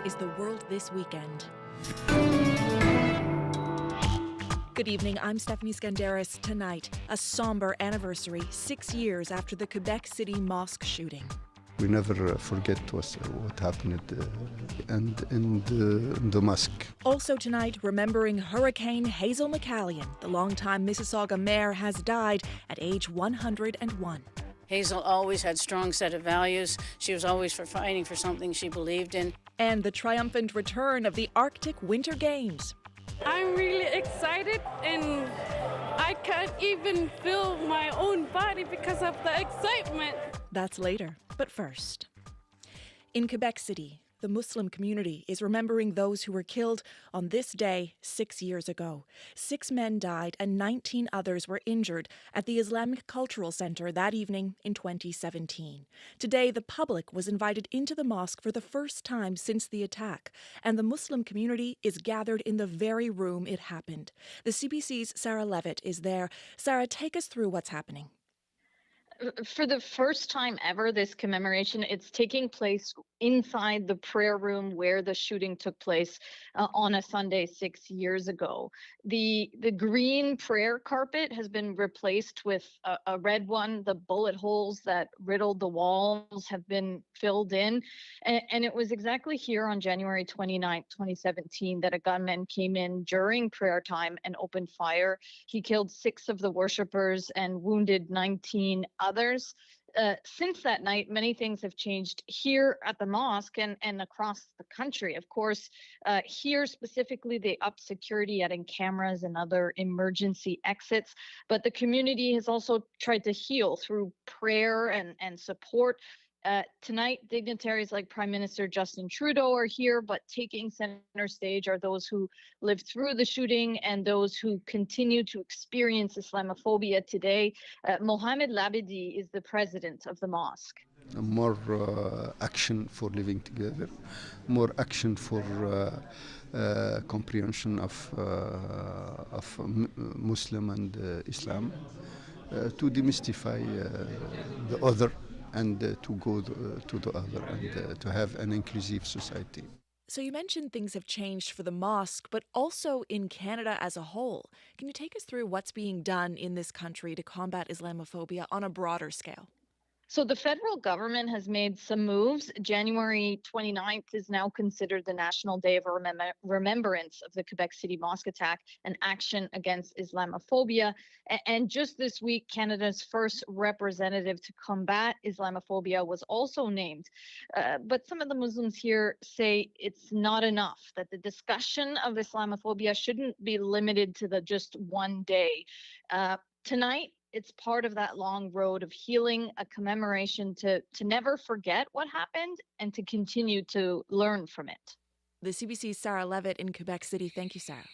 is the world this weekend. Good evening, I'm Stephanie Skandaris. Tonight, a somber anniversary 6 years after the Quebec City mosque shooting. We never forget what happened in the mosque. Also tonight, remembering Hurricane Hazel McCallion. The longtime Mississauga mayor has died at age 101. Hazel always had a strong set of values. She was always fighting for something she believed in. And the triumphant return of the Arctic Winter Games. I'm really excited, and I can't even feel my own body because of the excitement. That's later, but first. In Quebec City, the Muslim community is remembering those who were killed on this day 6 years ago. 6 men died and 19 others were injured at the Islamic Cultural Center that evening in 2017. Today, the public was invited into the mosque for the first time since the attack, and the Muslim community is gathered in the very room it happened. The CBC's Sarah Levitt is there. Sarah, take us through what's happening. For the first time ever, this commemoration, it's taking place inside the prayer room where the shooting took place on a Sunday 6 years ago. The green prayer carpet has been replaced with a red one. The bullet holes that riddled the walls have been filled in. And it was exactly here on January 29th, 2017, that a gunman came in during prayer time and opened fire. He killed 6 of the worshipers and wounded 19 others. Since that night, many things have changed here at the mosque and across the country. Of course, here specifically, they upped security, adding cameras and other emergency exits. But the community has also tried to heal through prayer and support. Tonight, dignitaries like Prime Minister Justin Trudeau are here, but taking center stage are those who lived through the shooting and those who continue to experience Islamophobia today. Mohamed Labidi is the president of the mosque. More action for living together, more action for comprehension of Muslim and Islam, to demystify the other, and to go to the other, and to have an inclusive society. So you mentioned things have changed for the mosque, but also in Canada as a whole. Can you take us through what's being done in this country to combat Islamophobia on a broader scale? So the federal government has made some moves. January 29th is now considered the National Day of Remembrance of the Quebec City mosque attack and action against Islamophobia. And just this week, Canada's first representative to combat Islamophobia was also named. But some of the Muslims here say it's not enough, that the discussion of Islamophobia shouldn't be limited to just one day. Tonight, it's part of that long road of healing, a commemoration to never forget what happened and to continue to learn from it. The CBC's Sarah Levitt in Quebec City. Thank you, Sarah.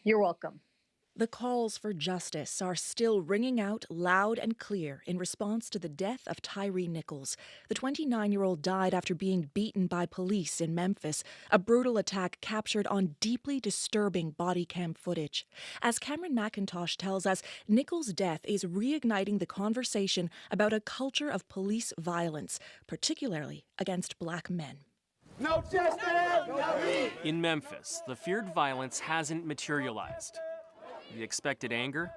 You're welcome. The calls for justice are still ringing out loud and clear in response to the death of Tyre Nichols. The 29-year-old died after being beaten by police in Memphis, a brutal attack captured on deeply disturbing body cam footage. As Cameron McIntosh tells us, Nichols' death is reigniting the conversation about a culture of police violence, particularly against Black men. No justice! No peace! In Memphis, the feared violence hasn't materialized. The expected anger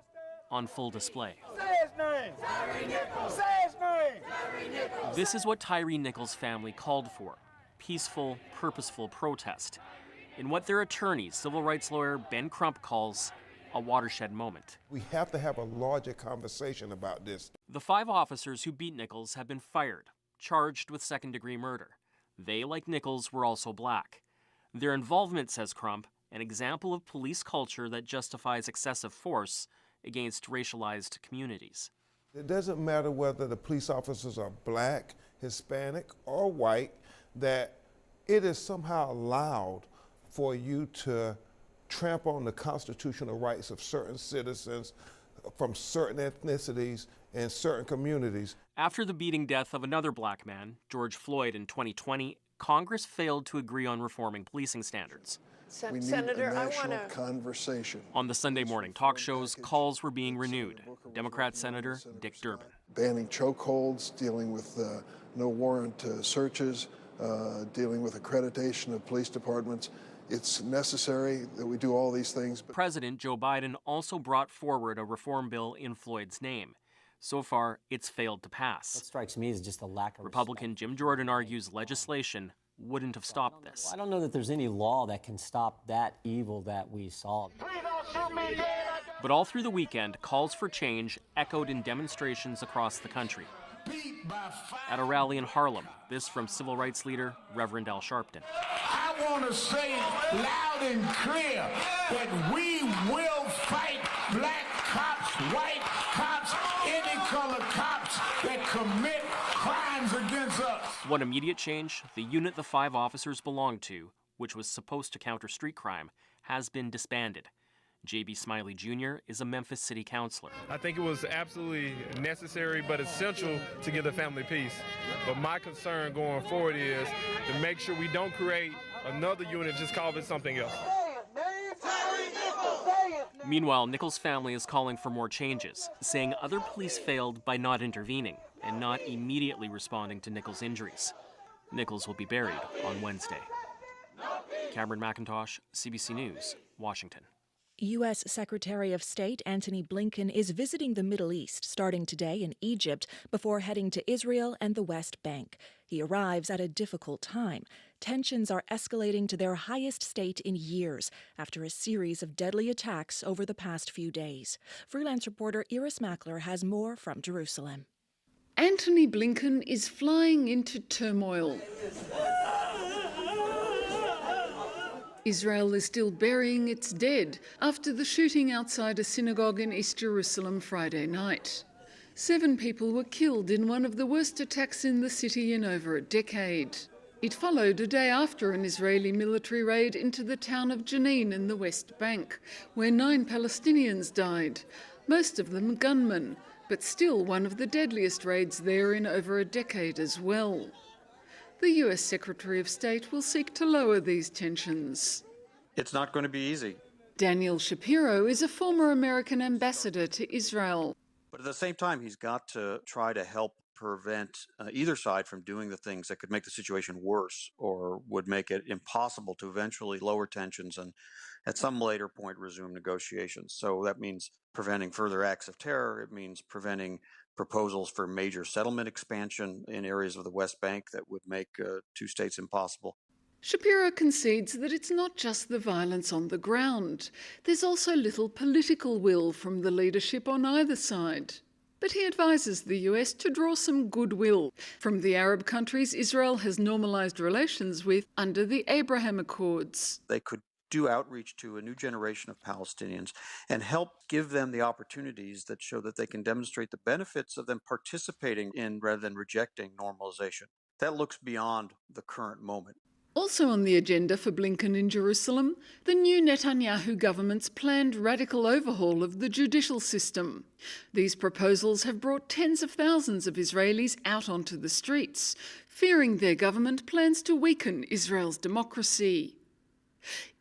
on full display. Say his name! Tyre Nichols! Say his name! Tyre Nichols! This is what Tyre Nichols' family called for: peaceful, purposeful protest, in what their attorney, civil rights lawyer Ben Crump, calls a watershed moment. We have to have a larger conversation about this. The 5 officers who beat Nichols have been fired, charged with second-degree murder. They, like Nichols, were also Black. Their involvement, says Crump, an example of police culture that justifies excessive force against racialized communities. It doesn't matter whether the police officers are Black, Hispanic, or white, that it is somehow allowed for you to trample on the constitutional rights of certain citizens from certain ethnicities and certain communities. After the beating death of another Black man, George Floyd, in 2020, Congress failed to agree on reforming policing standards. We need Senator, a national conversation. On the Sunday morning talk shows, calls were being renewed. Democrat Senator Dick Durbin. Banning chokeholds, dealing with no warrant searches, dealing with accreditation of police departments. It's necessary that we do all these things. President Joe Biden also brought forward a reform bill in Floyd's name. So far, it's failed to pass. What strikes me is just a lack of Republican Jim Jordan argues legislation wouldn't have stopped this. I don't know that there's any law that can stop that evil that we saw. But all through the weekend, calls for change echoed in demonstrations across the country. At a rally in Harlem, this from civil rights leader Reverend Al Sharpton. I want to say loud and clear that we will fight black cops, white cops, any color cops that commit crimes against us. One immediate change, the unit the 5 officers belonged to, which was supposed to counter street crime, has been disbanded. J.B. Smiley Jr. is a Memphis City councilor. I think it was absolutely necessary but essential to give the family peace. But my concern going forward is to make sure we don't create another unit, just call it something else. Meanwhile, Nichols' family is calling for more changes, saying other police failed by not intervening and not immediately responding to Nichols' injuries. Nichols will be buried on Wednesday. Cameron McIntosh, CBC News, Washington. U.S. Secretary of State Antony Blinken is visiting the Middle East, starting today in Egypt, before heading to Israel and the West Bank. He arrives at a difficult time. Tensions are escalating to their highest state in years after a series of deadly attacks over the past few days. Freelance reporter Iris Mackler has more from Jerusalem. Antony Blinken is flying into turmoil. Israel is still burying its dead after the shooting outside a synagogue in East Jerusalem Friday night. 7 people were killed in one of the worst attacks in the city in over a decade. It followed a day after an Israeli military raid into the town of Jenin in the West Bank, where 9 Palestinians died, most of them gunmen, but still one of the deadliest raids there in over a decade as well. The US Secretary of State will seek to lower these tensions. It's not going to be easy. Daniel Shapiro is a former American ambassador to Israel. But at the same time, he's got to try to help prevent either side from doing the things that could make the situation worse or would make it impossible to eventually lower tensions and at some later point resume negotiations. So that means preventing further acts of terror. It means preventing proposals for major settlement expansion in areas of the West Bank that would make 2 states impossible. Shapiro concedes that it's not just the violence on the ground. There's also little political will from the leadership on either side. But he advises the US to draw some goodwill from the Arab countries Israel has normalized relations with under the Abraham Accords. They could do outreach to a new generation of Palestinians and help give them the opportunities that show that they can demonstrate the benefits of them participating in rather than rejecting normalization. That looks beyond the current moment. Also on the agenda for Blinken in Jerusalem, the new Netanyahu government's planned radical overhaul of the judicial system. These proposals have brought tens of thousands of Israelis out onto the streets, fearing their government plans to weaken Israel's democracy.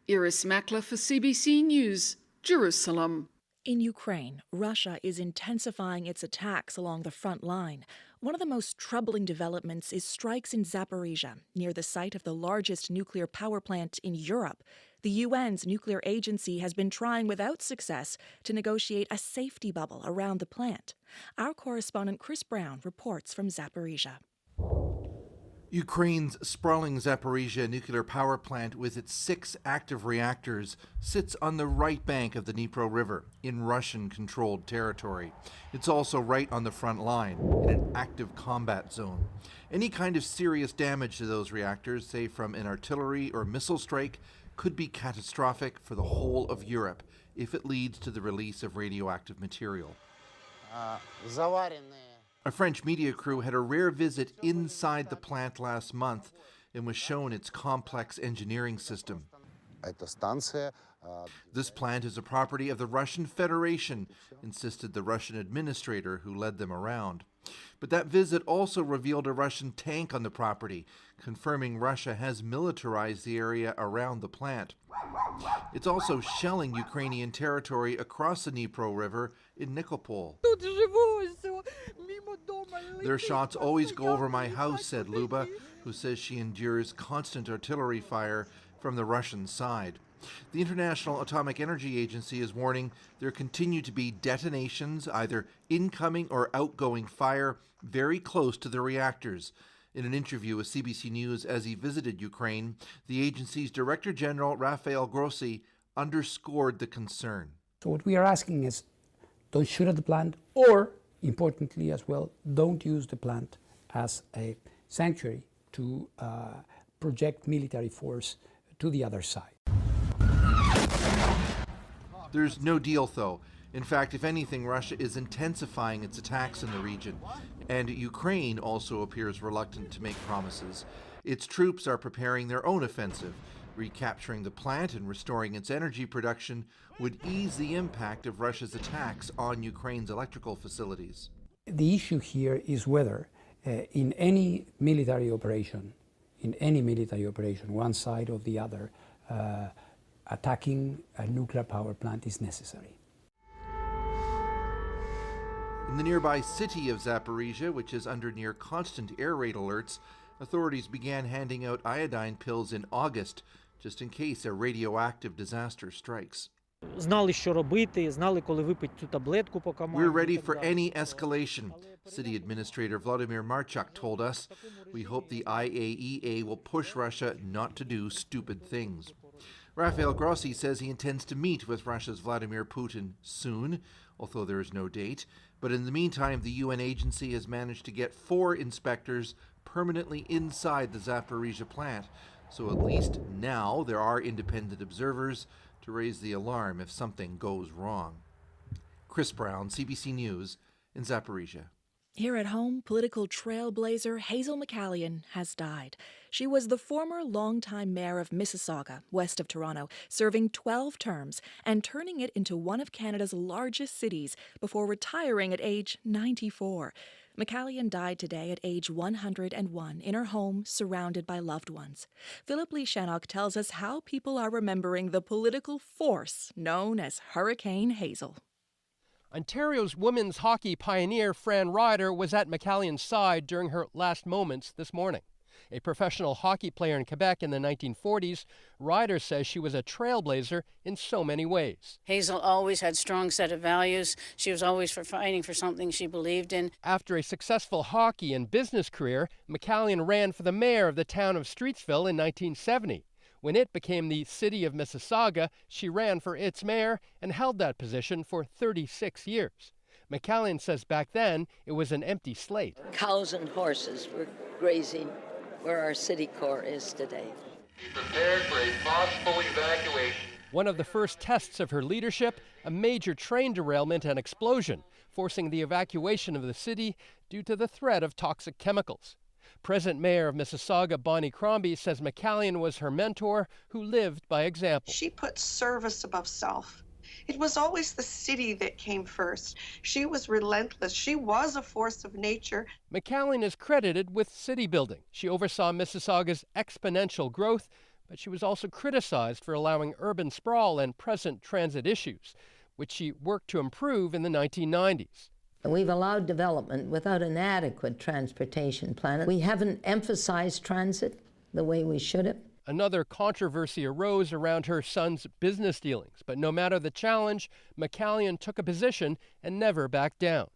Iris Mackler for CBC News, Jerusalem. In Ukraine, Russia is intensifying its attacks along the front line. One of the most troubling developments is strikes in Zaporizhia, near the site of the largest nuclear power plant in Europe. The UN's nuclear agency has been trying without success to negotiate a safety bubble around the plant. Our correspondent Chris Brown reports from Zaporizhia. Ukraine's sprawling Zaporizhia nuclear power plant with its 6 active reactors sits on the right bank of the Dnipro River in Russian-controlled territory. It's also right on the front line in an active combat zone. Any kind of serious damage to those reactors, say from an artillery or missile strike, could be catastrophic for the whole of Europe if it leads to the release of radioactive material. A French media crew had a rare visit inside the plant last month and was shown its complex engineering system. This plant is a property of the Russian Federation, insisted the Russian administrator who led them around. But that visit also revealed a Russian tank on the property, confirming Russia has militarized the area around the plant. It's also shelling Ukrainian territory across the Dnipro River in Nikopol. Their shots always go over my house, said Luba, who says she endures constant artillery fire from the Russian side. The International Atomic Energy Agency is warning there continue to be detonations, either incoming or outgoing fire, very close to the reactors. In an interview with CBC News as he visited Ukraine, the agency's Director General, Rafael Grossi, underscored the concern. So what we are asking is, don't shoot at the plant, or, importantly as well, don't use the plant as a sanctuary to project military force to the other side. There's no deal, though. In fact, if anything, Russia is intensifying its attacks in the region, and Ukraine also appears reluctant to make promises. Its troops are preparing their own offensive. Recapturing the plant and restoring its energy production would ease the impact of Russia's attacks on Ukraine's electrical facilities. The issue here is whether in any military operation, one side or the other, attacking a nuclear power plant is necessary. In the nearby city of Zaporizhia, which is under near constant air raid alerts, authorities began handing out iodine pills in August, just in case a radioactive disaster strikes. Знали, що робити, знали, коли випити цю таблетку по команді. We're ready for any escalation, City Administrator Vladimir Marchuk told us. We hope the IAEA will push Russia not to do stupid things. Rafael Grossi says he intends to meet with Russia's Vladimir Putin soon, although there is no date. But in the meantime, the UN agency has managed to get 4 inspectors permanently inside the Zaporizhia plant. So at least now there are independent observers to raise the alarm if something goes wrong. Chris Brown, CBC News in Zaporizhia. Here at home, political trailblazer Hazel McCallion has died. She was the former longtime mayor of Mississauga, west of Toronto, serving 12 terms and turning it into one of Canada's largest cities before retiring at age 94. McCallion died today at age 101 in her home, surrounded by loved ones. Philip Lee Shannock tells us how people are remembering the political force known as Hurricane Hazel. Ontario's women's hockey pioneer Fran Ryder was at McCallion's side during her last moments this morning. A professional hockey player in Quebec in the 1940s, Ryder says she was a trailblazer in so many ways. Hazel always had a strong set of values. She was always fighting for something she believed in. After a successful hockey and business career, McCallion ran for the mayor of the town of Streetsville in 1970. When it became the city of Mississauga, she ran for its mayor and held that position for 36 years. McCallion says back then it was an empty slate. Cows and horses were grazing where our city core is today. Prepared for a possible evacuation. One of the first tests of her leadership, a major train derailment and explosion, forcing the evacuation of the city due to the threat of toxic chemicals. Present Mayor of Mississauga, Bonnie Crombie, says McCallion was her mentor who lived by example. She put service above self. It was always the city that came first. She was relentless. She was a force of nature. McCallion is credited with city building. She oversaw Mississauga's exponential growth, but she was also criticized for allowing urban sprawl and present transit issues, which she worked to improve in the 1990s. We've allowed development without an adequate transportation plan. We haven't emphasized transit the way we should have. Another controversy arose around her son's business dealings, but no matter the challenge, McCallion took a position and never backed down.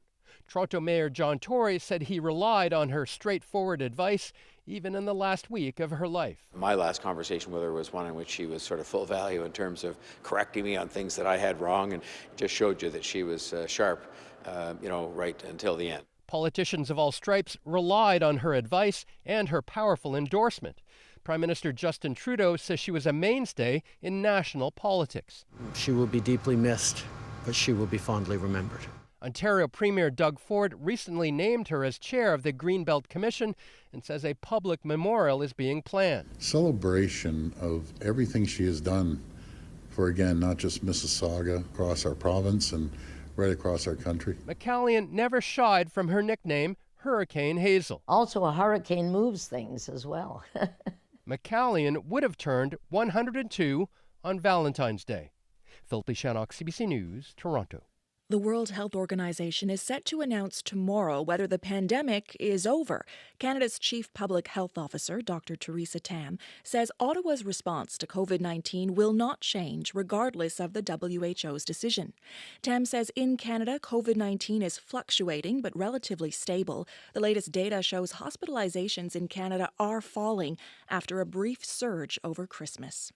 Toronto Mayor John Tory said he relied on her straightforward advice even in the last week of her life. My last conversation with her was one in which she was sort of full value in terms of correcting me on things that I had wrong, and just showed you that she was sharp, right until the end. Politicians of all stripes relied on her advice and her powerful endorsement. Prime Minister Justin Trudeau says she was a mainstay in national politics. She will be deeply missed, but she will be fondly remembered. Ontario Premier Doug Ford recently named her as chair of the Greenbelt Commission and says a public memorial is being planned. Celebration of everything she has done for, again, not just Mississauga, across our province and right across our country. McCallion never shied from her nickname, Hurricane Hazel. Also, a hurricane moves things as well. McCallion would have turned 102 on Valentine's Day. Philip Shannock, CBC News, Toronto. The World Health Organization is set to announce tomorrow whether the pandemic is over. Canada's Chief Public Health Officer, Dr. Theresa Tam, says Ottawa's response to COVID-19 will not change regardless of the WHO's decision. Tam says in Canada, COVID-19 is fluctuating but relatively stable. The latest data shows hospitalizations in Canada are falling after a brief surge over Christmas.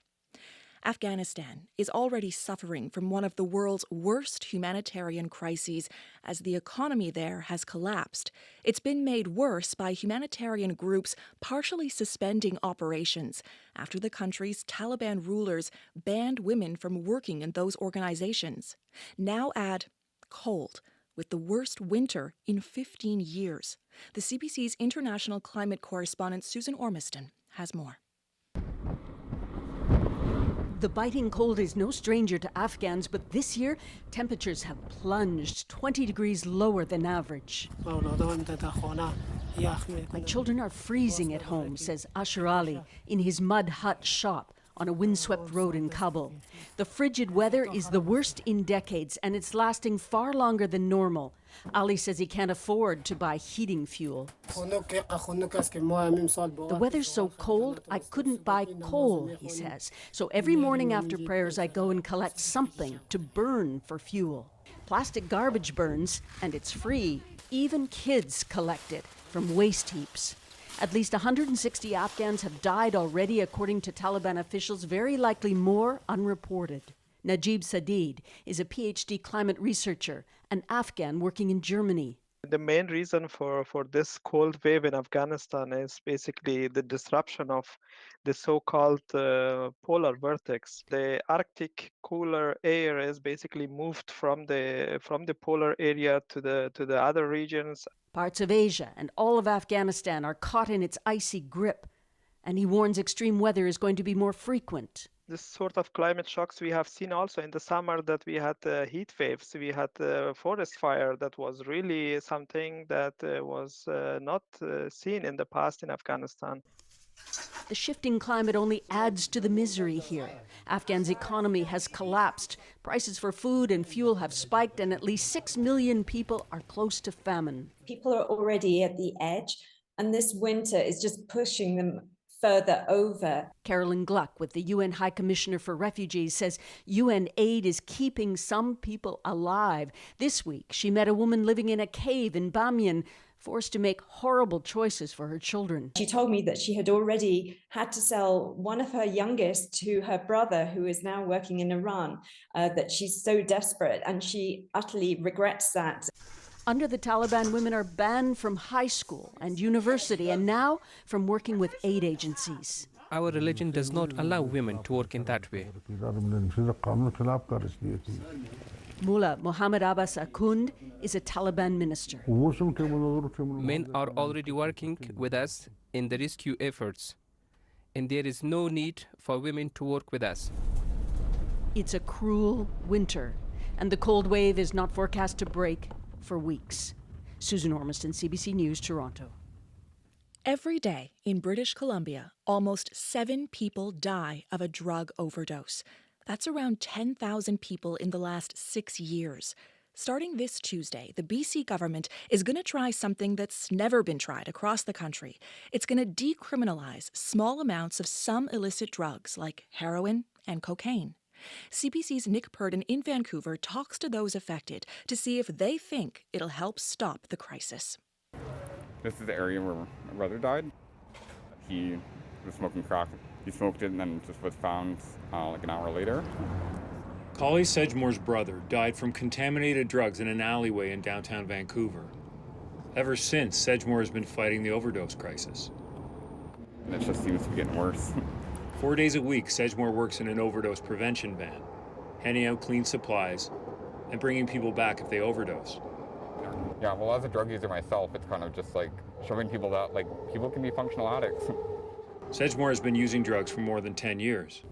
Afghanistan is already suffering from one of the world's worst humanitarian crises as the economy there has collapsed. It's been made worse by humanitarian groups partially suspending operations after the country's Taliban rulers banned women from working in those organizations. Now add cold, with the worst winter in 15 years. The CBC's international climate correspondent Susan Ormiston has more. The biting cold is no stranger to Afghans, but this year, temperatures have plunged 20 degrees lower than average. My children are freezing at home, says Asher Ali in his mud hut shop on a windswept road in Kabul. The frigid weather is the worst in decades, and it's lasting far longer than normal. Ali says he can't afford to buy heating fuel. The weather's so cold, I couldn't buy coal, he says. So every morning after prayers, I go and collect something to burn for fuel. Plastic garbage burns, and it's free. Even kids collect it from waste heaps. At least 160 Afghans have died already, according to Taliban officials, very likely more unreported. Najib Sadid is a PhD climate researcher, an Afghan working in Germany. The main reason for this cold wave in Afghanistan is basically the disruption of the so-called polar vortex. The Arctic cooler air is basically moved from the polar area to the other regions. Parts of Asia and all of Afghanistan are caught in its icy grip, and he warns extreme weather is going to be more frequent. This sort of climate shocks we have seen also in the summer, that we had heat waves, we had forest fire. That was really something that was not seen in the past in Afghanistan. The shifting climate only adds to the misery here. Afghan's economy has collapsed. Prices for food and fuel have spiked, and at least 6 million people are close to famine. People are already at the edge, and this winter is just pushing them further over. Carolyn Gluck with the UN High Commissioner for Refugees says UN aid is keeping some people alive. This week, she met a woman living in a cave in Bamyan, forced to make horrible choices for her children. She told me that she had already had to sell one of her youngest to her brother, who is now working in Iran, that she's so desperate, and she utterly regrets that. Under the Taliban, women are banned from high school and university, and now from working with aid agencies. Our religion does not allow women to work in that way. Mullah Muhammad Abbas Akund is a Taliban minister. Men are already working with us in the rescue efforts, and there is no need for women to work with us. It's a cruel winter, and the cold wave is not forecast to break for weeks. Susan Ormiston, CBC News, Toronto. Every day in British Columbia, almost 7 people die of a drug overdose. That's around 10,000 people in the last 6 years. Starting this Tuesday, the BC government is going to try something that's never been tried across the country. It's going to decriminalize small amounts of some illicit drugs like heroin and cocaine. CBC's Nick Purdon in Vancouver talks to those affected to see if they think it'll help stop the crisis. This is the area where my brother died. He was smoking crack. He smoked it and then just was found like an hour later. Collie Sedgemore's brother died from contaminated drugs in an alleyway in downtown Vancouver. Ever since, Sedgemore has been fighting the overdose crisis. And it just seems to be getting worse. 4 days a week, Sedgemore works in an overdose prevention van, handing out clean supplies and bringing people back if they overdose. Yeah, well, as a drug user myself, it's kind of just like showing people that like people can be functional addicts. Sedgemore has been using drugs for more than 10 years.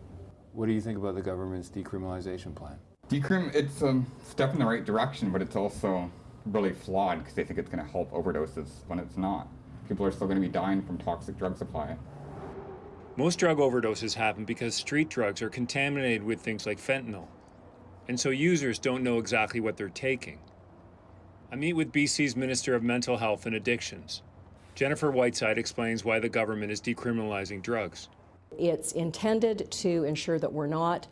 What do you think about the government's decriminalization plan? It's a step in the right direction, but it's also really flawed because they think it's going to help overdoses when it's not. People are still going to be dying from toxic drug supply. Most drug overdoses happen because street drugs are contaminated with things like fentanyl. and so users don't know exactly what they're taking. I meet with BC's Minister of Mental Health and Addictions. Jennifer Whiteside explains why the government is decriminalizing drugs. It's intended to ensure that we're not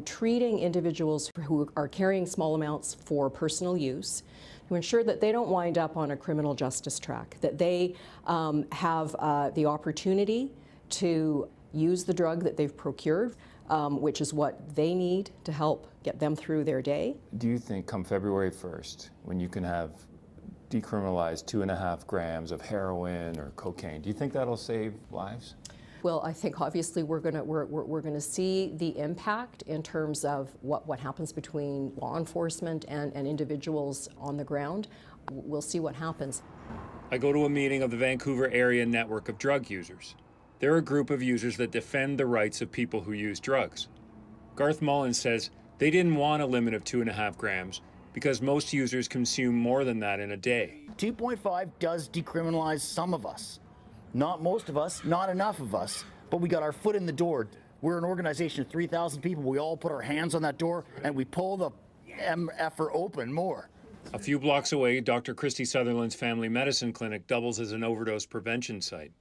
treating individuals who are carrying small amounts for personal use, to ensure that they don't wind up on a criminal justice track, that they have the opportunity to use the drug that they've procured, which is what they need to help get them through their day. Do you think come February 1st, when you can have decriminalized 2.5 grams of heroin or cocaine, do you think that'll save lives? Well, I think obviously we're going to see the impact in terms of what happens between law enforcement and individuals on the ground. We'll see what happens. I go to a meeting of the Vancouver Area Network of Drug Users. They're a group of users that defend the rights of people who use drugs. Garth Mullins says they didn't want a limit of 2.5 grams because most users consume more than that in a day. 2.5 does decriminalize some of us. Not most of us, not enough of us, but we got our foot in the door. We're an organization of 3,000 people. We all put our hands on that door and we pull the MFer open more. A few blocks away, Dr. Christy Sutherland's family medicine clinic doubles as an overdose prevention site.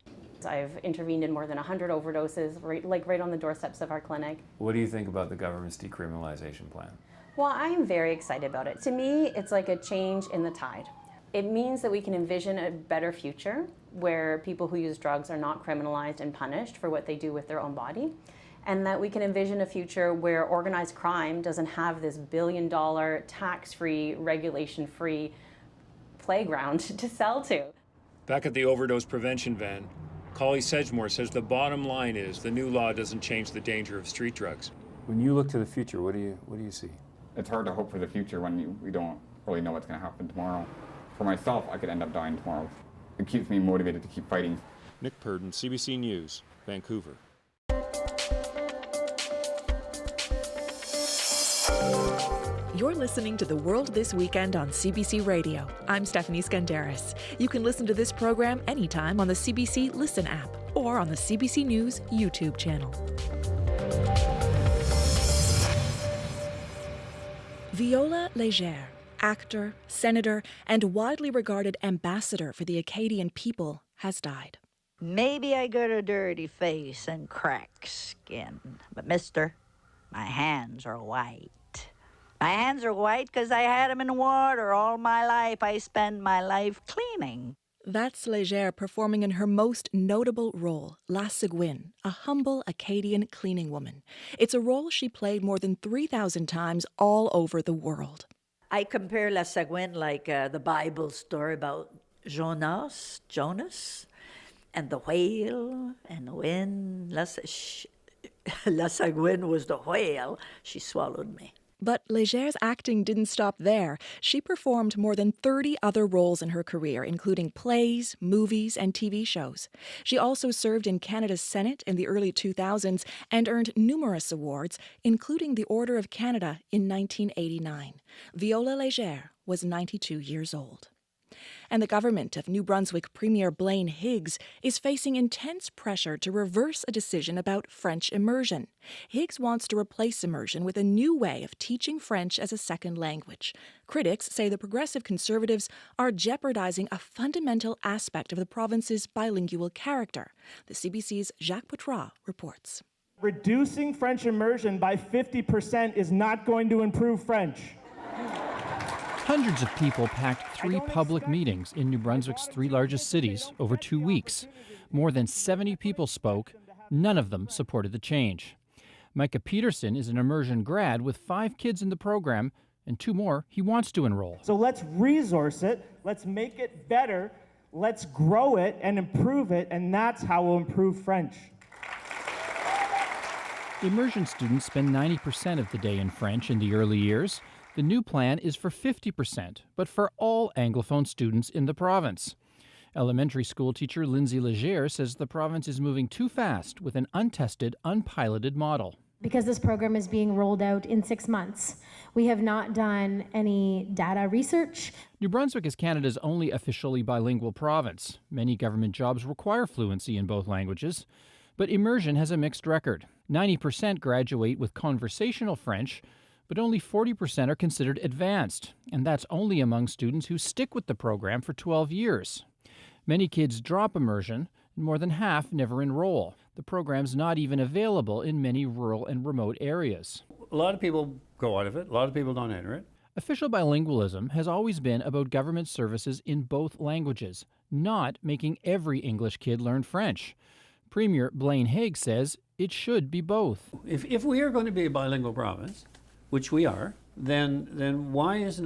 I've intervened in more than 100 overdoses, right on the doorsteps of our clinic. What do you think about the government's decriminalization plan? Well, I am very excited about it. To me, it's like a change in the tide. It means that we can envision a better future where people who use drugs are not criminalized and punished for what they do with their own body, and that we can envision a future where organized crime doesn't have this billion-dollar, tax-free, regulation-free playground to sell to. Back at the overdose prevention van, Collie Sedgmore says the bottom line is the new law doesn't change the danger of street drugs. When you look to the future, what do you see? It's hard to hope for the future when we don't really know what's going to happen tomorrow. For myself, I could end up dying tomorrow. It keeps me motivated to keep fighting. Nick Purdon, CBC News, Vancouver. You're listening to The World This Weekend on CBC Radio. I'm Stephanie Skandaris. You can listen to this program anytime on the CBC Listen app or on the CBC News YouTube channel. Viola Legere, actor, senator, and widely regarded ambassador for the Acadian people, has died. Maybe I got a dirty face and cracked skin, but mister, my hands are white. My hands are white because I had them in water all my life. I spend my life cleaning. That's Legere performing in her most notable role, La Seguin, a humble Acadian cleaning woman. It's a role she played more than 3,000 times all over the world. I compare La Seguin like the Bible story about Jonas, and the whale and the wind. La Seguin was the whale. She swallowed me. But Legere's acting didn't stop there. She performed more than 30 other roles in her career, including plays, movies, and TV shows. She also served in Canada's Senate in the early 2000s and earned numerous awards, including the Order of Canada in 1989. Viola Legere was 92 years old. And the government of New Brunswick Premier Blaine Higgs is facing intense pressure to reverse a decision about French immersion. Higgs wants to replace immersion with a new way of teaching French as a second language. Critics say the Progressive Conservatives are jeopardizing a fundamental aspect of the province's bilingual character. The CBC's Jacques Poitras reports. Reducing French immersion by 50% is not going to improve French. Hundreds of people packed 3 public meetings in New Brunswick's 3 largest cities over 2 weeks. More than 70 people spoke. None of them supported the change. Micah Peterson is an immersion grad with 5 kids in the program and 2 more he wants to enroll. So let's resource it, let's make it better, let's grow it and improve it, and that's how we'll improve French. Immersion students spend 90% of the day in French in the early years. The new plan is for 50%, but for all Anglophone students in the province. Elementary school teacher Lindsay Legere says the province is moving too fast with an untested, unpiloted model. Because this program is being rolled out in 6 months, we have not done any data research. New Brunswick is Canada's only officially bilingual province. Many government jobs require fluency in both languages, but immersion has a mixed record. 90% graduate with conversational French, But only 40% are considered advanced, and that's only among students who stick with the program for 12 years. Many kids drop immersion, and more than half never enroll. The program's not even available in many rural and remote areas. A lot of people go out of it. A lot of people don't enter it. Official bilingualism has always been about government services in both languages, not making every English kid learn French. Premier Blaine Haig says it should be both. If we are going to be a bilingual province, which we are, then why is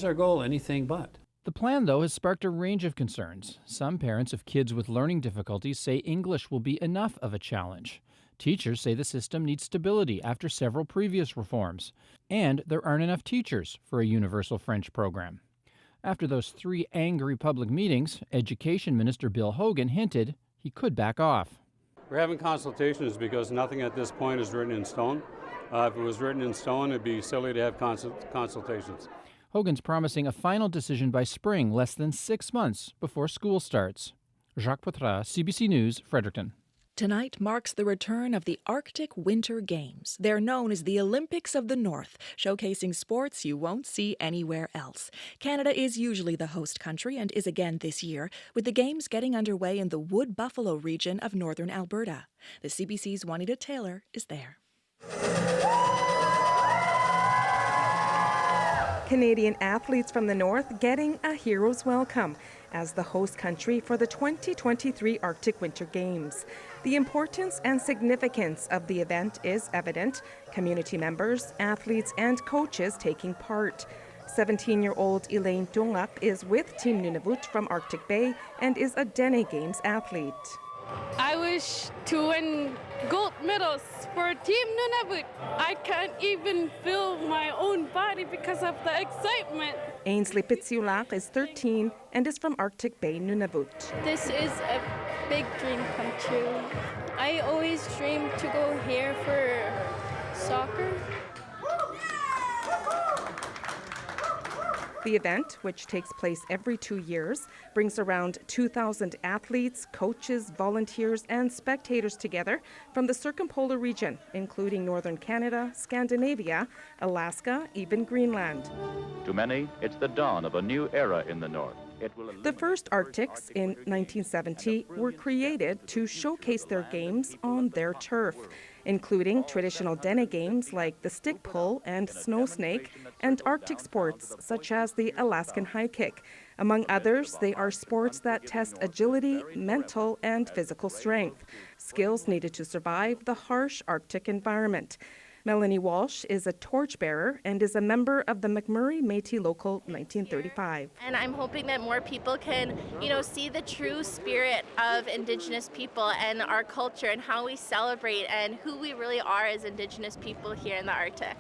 our goal anything but? The plan, though, has sparked a range of concerns. Some parents of kids with learning difficulties say English will be enough of a challenge. Teachers say the system needs stability after several previous reforms, and there aren't enough teachers for a universal French program. After those 3 angry public meetings, Education Minister Bill Hogan hinted he could back off. We're having consultations because nothing at this point is written in stone. If it was written in stone, it'd be silly to have consultations. Hogan's promising a final decision by spring, less than 6 months before school starts. Jacques Poitras, CBC News, Fredericton. Tonight marks the return of the Arctic Winter Games. They're known as the Olympics of the North, showcasing sports you won't see anywhere else. Canada is usually the host country and is again this year, with the Games getting underway in the Wood Buffalo region of northern Alberta. The CBC's Juanita Taylor is there. Canadian athletes from the north getting a hero's welcome as the host country for the 2023 Arctic Winter Games. The importance and significance of the event is evident. Community members, athletes, and coaches taking part. 17-year-old Elaine Dungak is with Team Nunavut from Arctic Bay and is a Dene Games athlete. I wish to win gold medals for Team Nunavut. I can't even feel my own body because of the excitement. Ainsley Pitsiulak is 13 and is from Arctic Bay, Nunavut. This is a big dream come true. I always dreamed to go here for soccer. The event, which takes place every 2 years, brings around 2,000 athletes, coaches, volunteers, and spectators together from the circumpolar region, including northern Canada, Scandinavia, Alaska, even Greenland. To many, it's the dawn of a new era in the North. The first Arctics in 1970 were created to showcase their games on their turf, including traditional Dene games like the stick pull and snow snake, and Arctic sports such as the Alaskan high kick. Among others, they are sports that test agility, mental, and physical strength, skills needed to survive the harsh Arctic environment. Melanie Walsh is a torchbearer and is a member of the McMurray Métis Local 1935. And I'm hoping that more people can, see the true spirit of Indigenous people and our culture and how we celebrate and who we really are as Indigenous people here in the Arctic.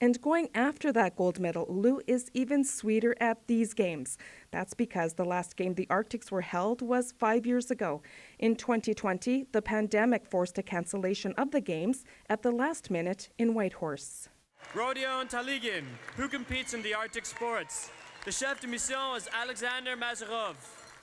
And going after that gold medal, Lou is even sweeter at these games. That's because the last game the Arctics were held was 5 years ago. In 2020, the pandemic forced a cancellation of the games at the last minute in Whitehorse. Rodeo and Taligin, who competes in the Arctic sports? The chef de mission is Alexander Mazarov.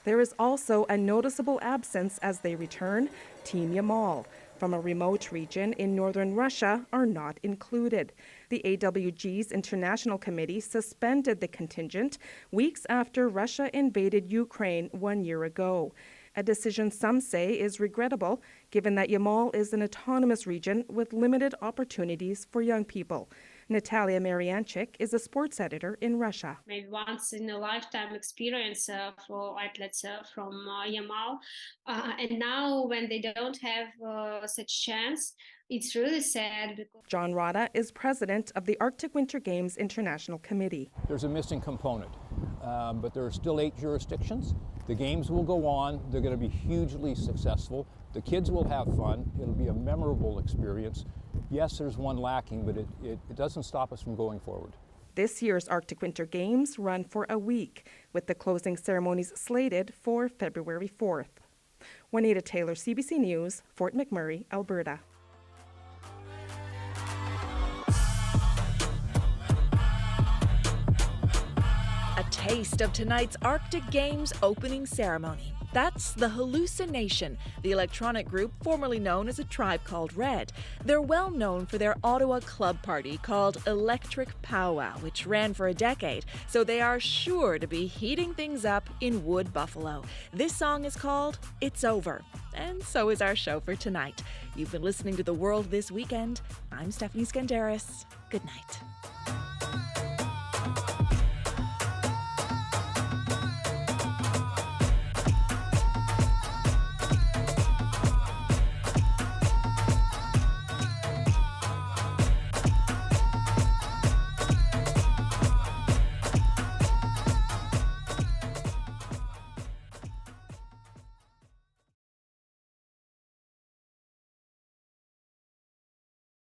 There is also a noticeable absence as they return. Team Yamal from a remote region in northern Russia are not included. The AWG's International Committee suspended the contingent weeks after Russia invaded Ukraine 1 year ago. A decision some say is regrettable, given that Yamal is an autonomous region with limited opportunities for young people. Natalia Marianchik is a sports editor in Russia. Maybe once in a lifetime experience for athletes from Yamal. And now when they don't have such chance, it's really sad. John Rada is president of the Arctic Winter Games International Committee. There's a missing component, but there are still 8 jurisdictions. The games will go on. They're going to be hugely successful. The kids will have fun. It'll be a memorable experience. Yes, there's one lacking, but it doesn't stop us from going forward. This year's Arctic Winter Games run for a week, with the closing ceremonies slated for February 4th. Juanita Taylor, CBC News, Fort McMurray, Alberta. A taste of tonight's Arctic Games opening ceremony. That's The Hallucination, the electronic group formerly known as A Tribe Called Red. They're well known for their Ottawa club party called Electric Powwow, which ran for a decade, so they are sure to be heating things up in Wood Buffalo. This song is called It's Over, and so is our show for tonight. You've been listening to The World This Weekend. I'm Stephanie Skandaris. Good night.